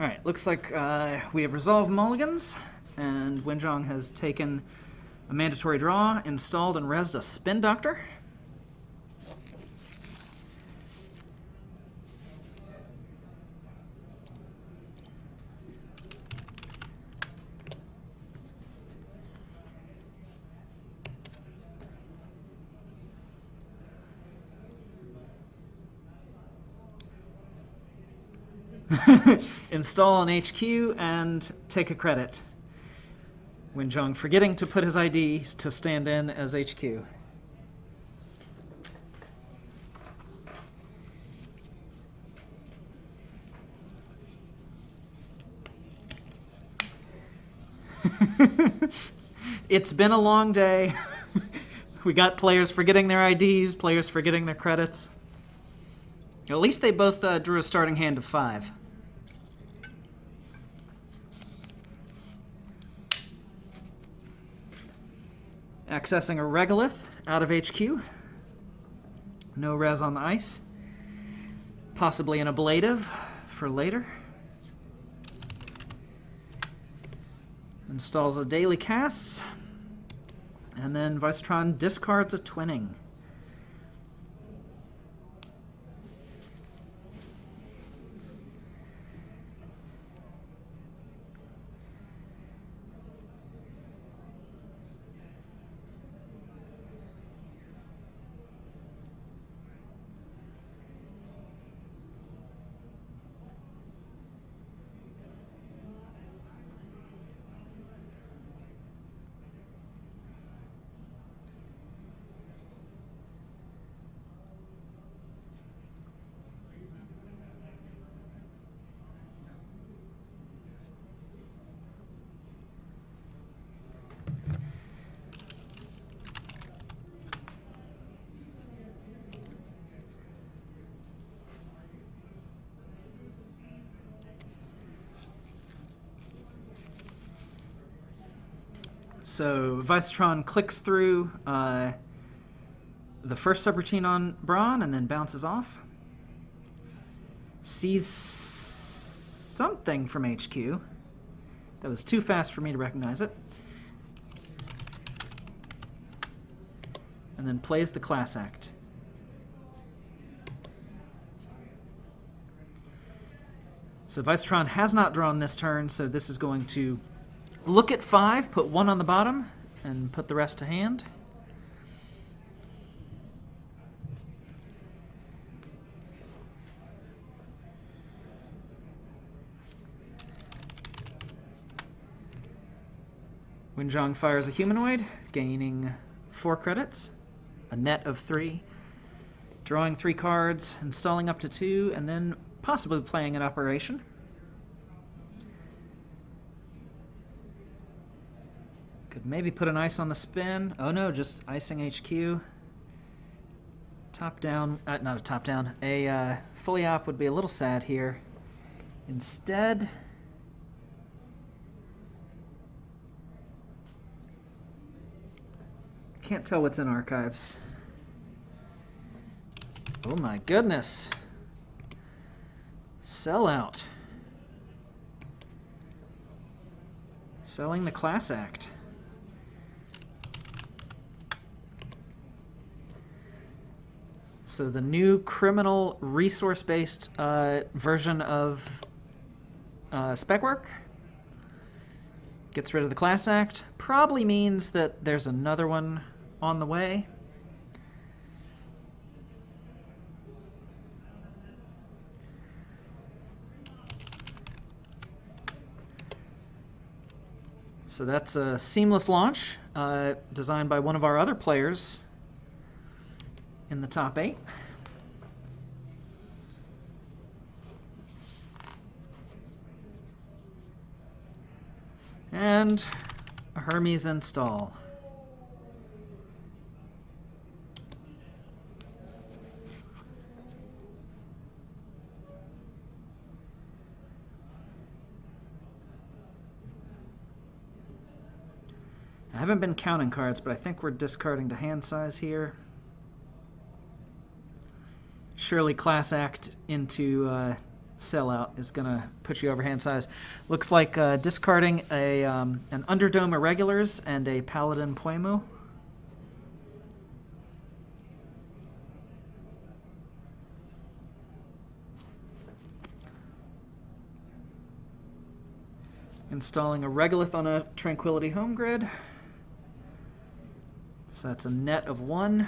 Alright, looks like we have resolved mulligans, and Wenjong has taken a mandatory draw, installed and rezzed a Spin Doctor. Install an HQ and take a credit. Wenjong forgetting to put his IDs to stand in as HQ. It's been a long day. We got players forgetting their IDs, players forgetting their credits. At least they both drew a starting hand of 5. Accessing a Regolith out of HQ. No res on the ice. Possibly an ablative for later. Installs a daily casts. And then Vysetron discards a Twinning. So Vysetron clicks through the first subroutine on Braun and then bounces off. Sees something from HQ. That was too fast for me to recognize it. And then plays the class act. So Vysetron has not drawn this turn, so this is going to look at 5, put 1 on the bottom, and put the rest to hand. Wenjong fires a humanoid, gaining 4 credits, a net of 3, drawing 3 cards, installing up to 2, and then possibly playing an operation. Could maybe put an ice on the spin. Oh no, just icing HQ. Top down, not a top down. A fully op would be a little sad here. Instead, can't tell what's in archives. Oh my goodness. Sell out. Selling the class act. So the new criminal resource-based version of spec work gets rid of the class act. Probably means that there's another one on the way. So that's a seamless launch designed by one of our other players in the top 8. And a Hermes install. I haven't been counting cards, but I think we're discarding to hand size here. Surely class act into sellout is going to put you over hand size. Looks like discarding an Underdome Irregulars and a Paladin Poimo. Installing a Regolith on a Tranquility Home Grid. So that's a net of 1.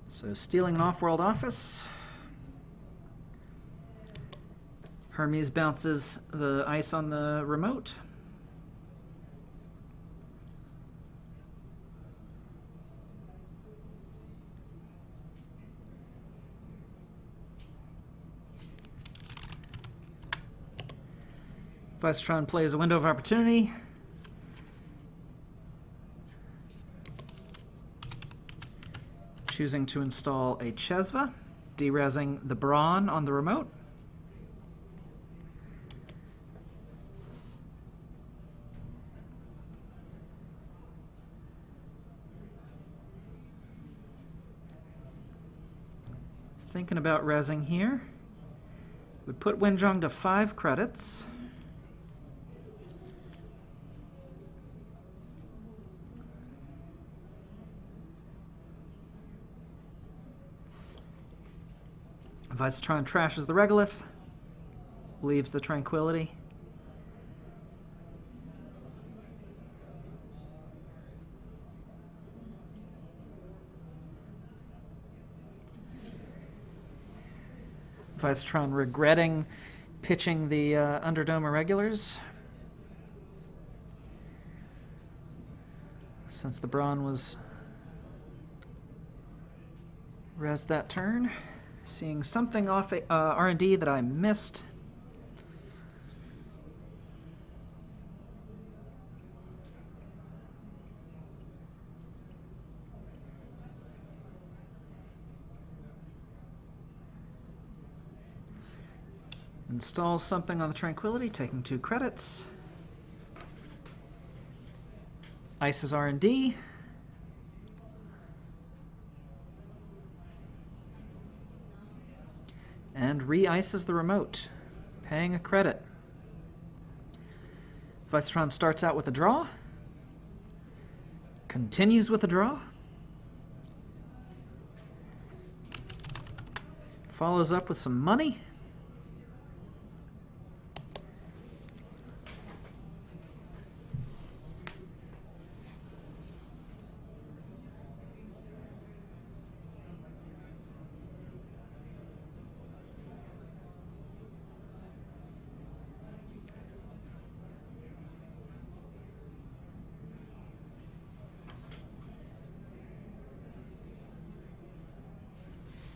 So stealing an off-world office. Hermes bounces the ice on the remote. Vysetron plays a window of opportunity. Choosing to install a Chesva, derezzing the Brawn on the remote. Thinking about rezzing here. Would put Wenjong to 5 credits. Vysetron trashes the Regolith, leaves the Tranquility. Vysetron regretting pitching the Underdome Irregulars, since the Brawn was res that turn. Seeing something off R&D that I missed. Installs something on the Tranquility, taking 2 credits. Ices R&D. And re-ices the remote, paying a credit. Vysetron starts out with a draw, continues with a draw, follows up with some money.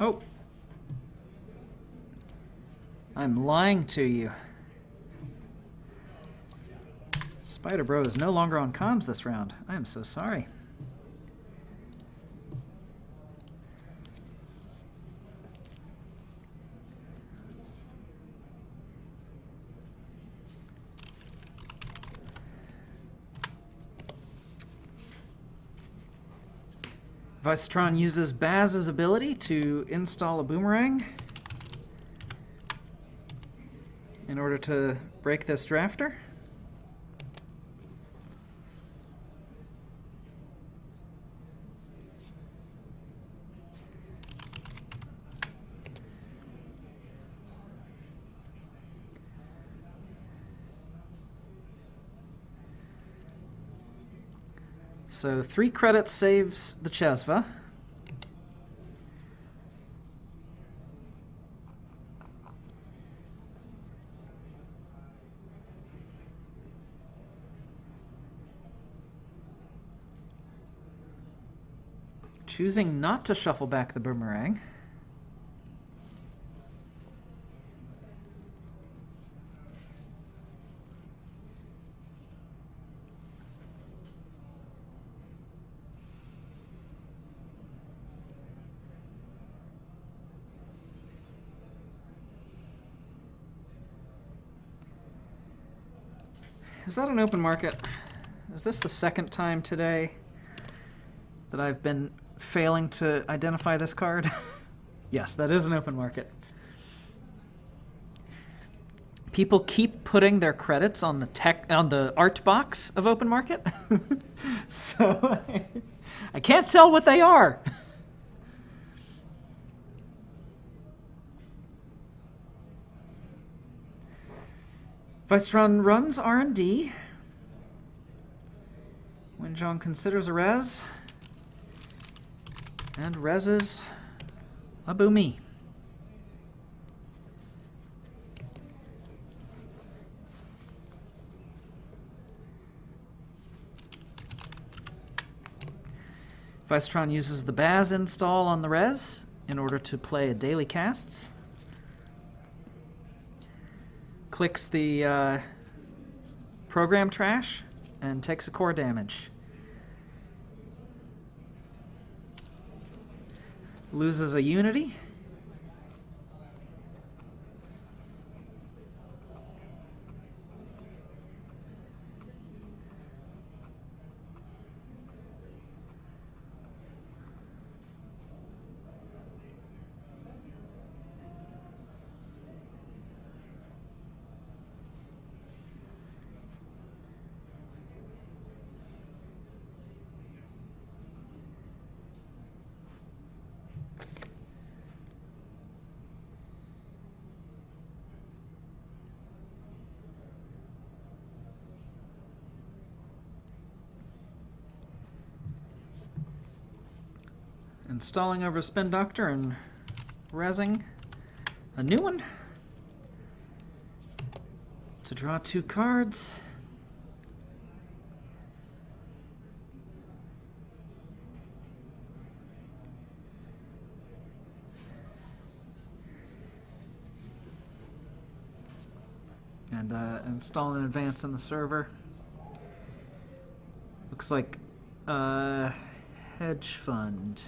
Oh. I'm lying to you. Spider Bro is no longer on comms this round. I am so sorry. Vysetron uses Baz's ability to install a Boomerang in order to break this drafter. So 3 credits saves the Chesva. Choosing not to shuffle back the Boomerang. Is that an open market? Is this the second time today that I've been failing to identify this card? Yes, that is an open market. People keep putting their credits on the art box of open market. So I can't tell what they are. Vysetron runs R&D. Wenjong considers a res. And reses a boomy. Vysetron uses the Baz install on the res in order to play a daily casts. Clicks the program trash and takes a core damage. Loses a unity. Installing over Spin Doctor and resing a new one to draw 2 cards. And install in advance in the server. Looks like hedge fund.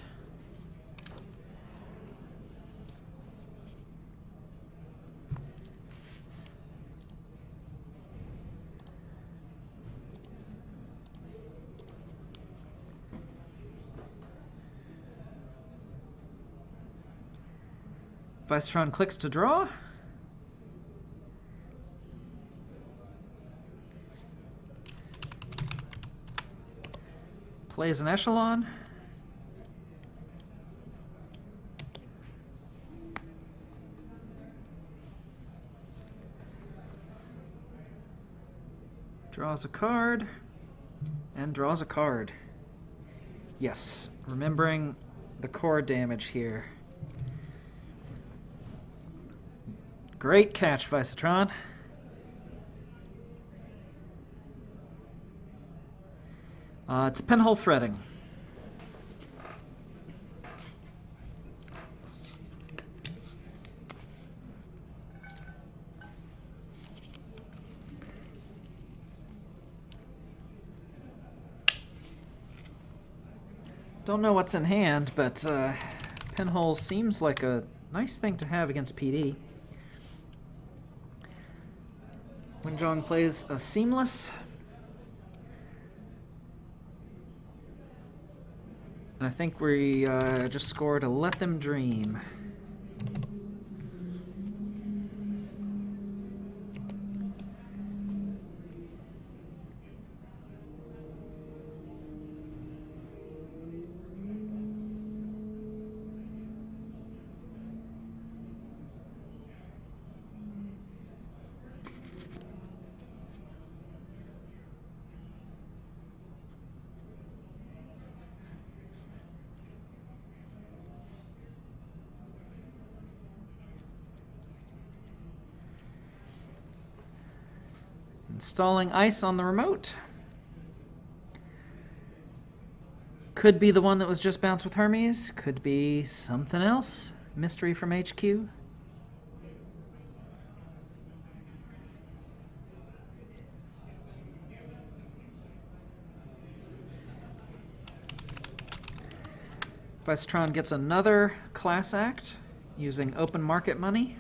Vysetron clicks to draw. Plays an echelon. Draws a card. And draws a card. Yes, remembering the core damage here. Great catch, Vysetron. It's pinhole threading. Don't know what's in hand, but pinhole seems like a nice thing to have against PD. Wenjong plays a seamless. And I think we just scored a Let Them Dream. Installing ice on the remote. Could be the one that was just bounced with Hermes. Could be something else. Mystery from HQ. Vysetron gets another class act using open market money.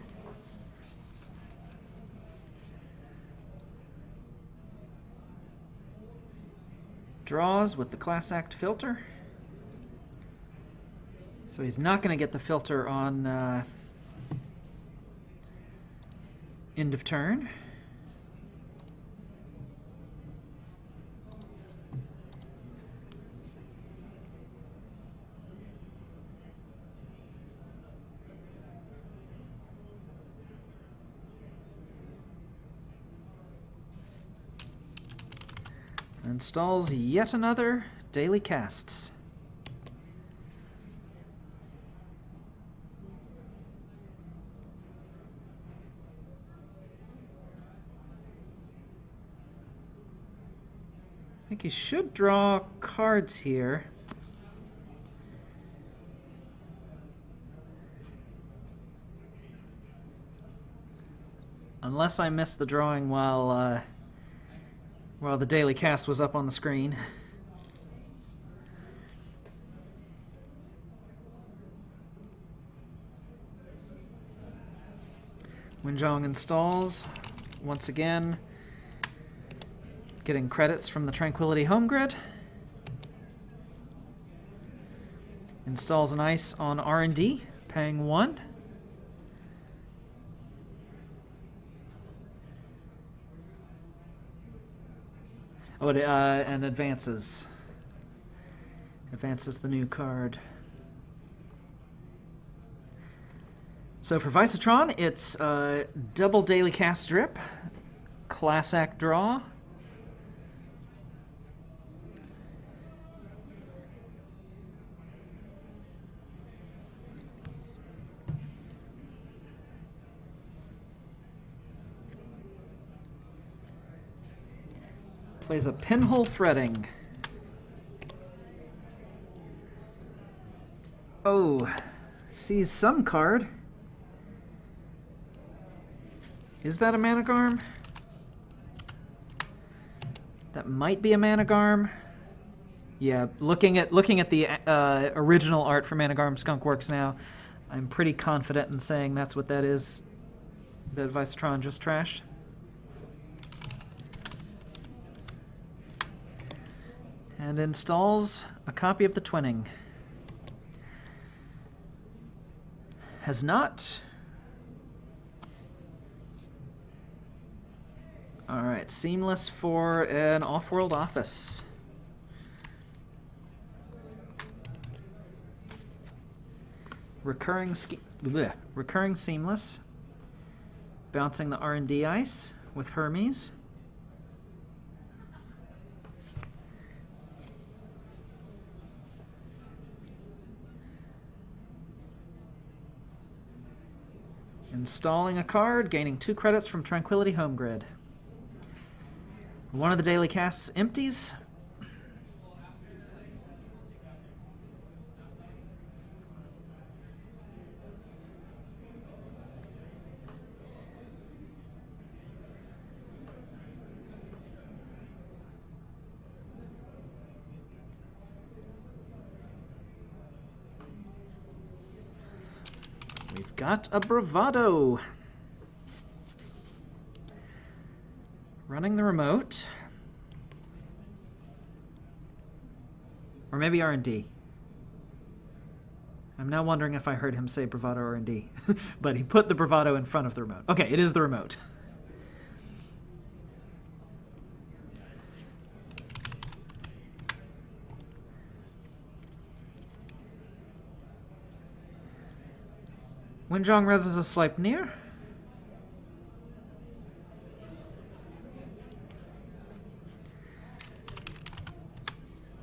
Draws with the Class Act filter. So he's not going to get the filter on end of turn. Installs yet another daily casts. I think he should draw cards here. Unless I missed the drawing while the daily cast was up on the screen. Wenjong installs once again, getting credits from the Tranquility home grid. Installs an ice on R&D, paying 1. Oh, and advances. Advances the new card. So for Vysetron, it's double daily cast strip, Class Act draw. Plays a Pinhole Threading. Oh, sees some card. Is that a Managarm? That might be a Managarm. Yeah, looking at the original art for Managarm Skunkworks now, I'm pretty confident in saying that's what that is. That Vysetron just trashed. And installs a copy of the Twinning. Has not. Alright, Seamless for an off-world office. Recurring Seamless. Bouncing the R&D ice with Hermes. Installing a card, gaining 2 credits from Tranquility home grid. One of the daily casts empties. We've got a Bravado. Running the remote. Or maybe R&D. I'm now wondering if I heard him say Bravado or R&D. But he put the Bravado in front of the remote. Okay, it is the remote. Wenjong reses a Sleipnir.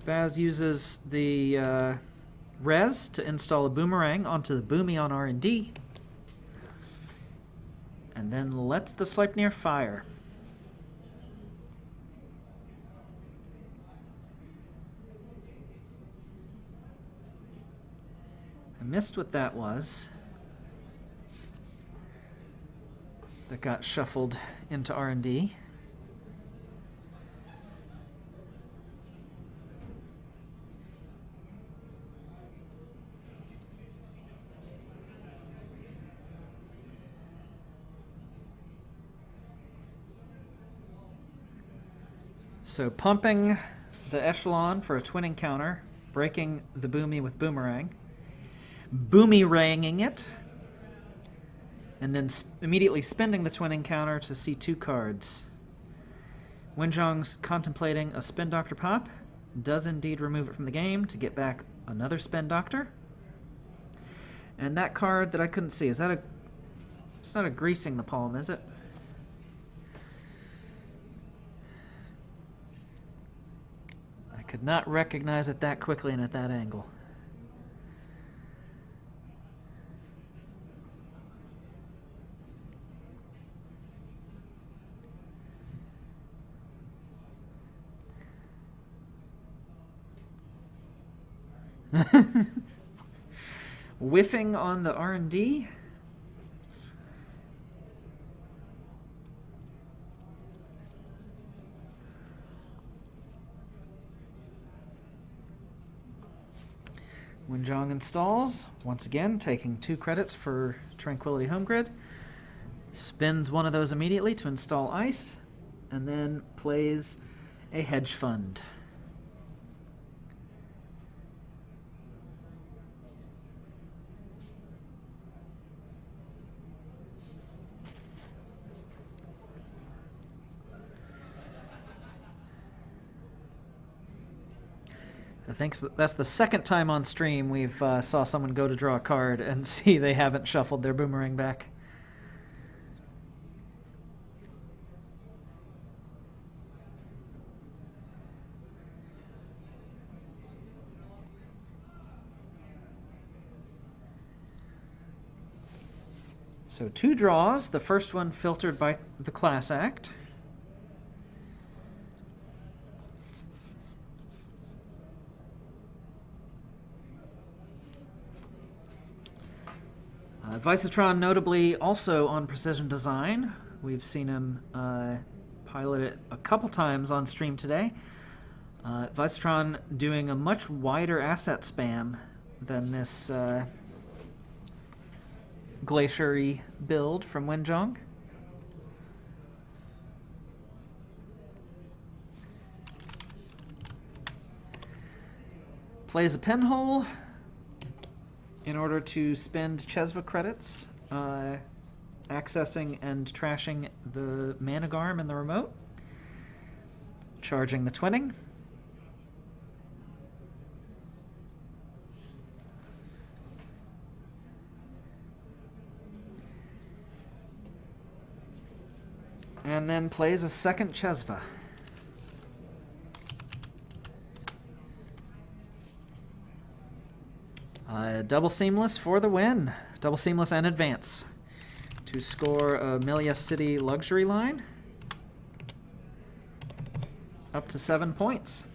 Baz uses the res to install a Boomerang onto the Boomy on R&D. And then lets the Sleipnir fire. I missed what that was. That got shuffled into R&D. So pumping the Echelon for a twin encounter, breaking the Boomy with Boomerang, boomeranging it, and then immediately spending the twin encounter to see 2 cards. Wenjong's contemplating a Spin Doctor pop, does indeed remove it from the game to get back another Spin Doctor. And that card that I couldn't see, is that a... It's not a Greasing the Palm, is it? I could not recognize it that quickly and at that angle. Whiffing on the R&D. Wenjong installs, once again taking 2 credits for Tranquility Home Grid. Spins one of those immediately to install Ice, and then plays a Hedge Fund. I think that's the second time on stream we've saw someone go to draw a card and see they haven't shuffled their Boomerang back. So 2 draws, the first one filtered by the Class Act. Vysetron notably also on Precision Design. We've seen him pilot it a couple times on stream today. Vysetron doing a much wider asset spam than this glacier-y build from Wenjong. Plays a pinhole in order to spend Chesva credits, accessing and trashing the Managarm in the remote, charging the twinning. And then plays a second Chesva. Double Seamless for the win. Double Seamless and Advance to score a Melia City luxury line up to 7 points.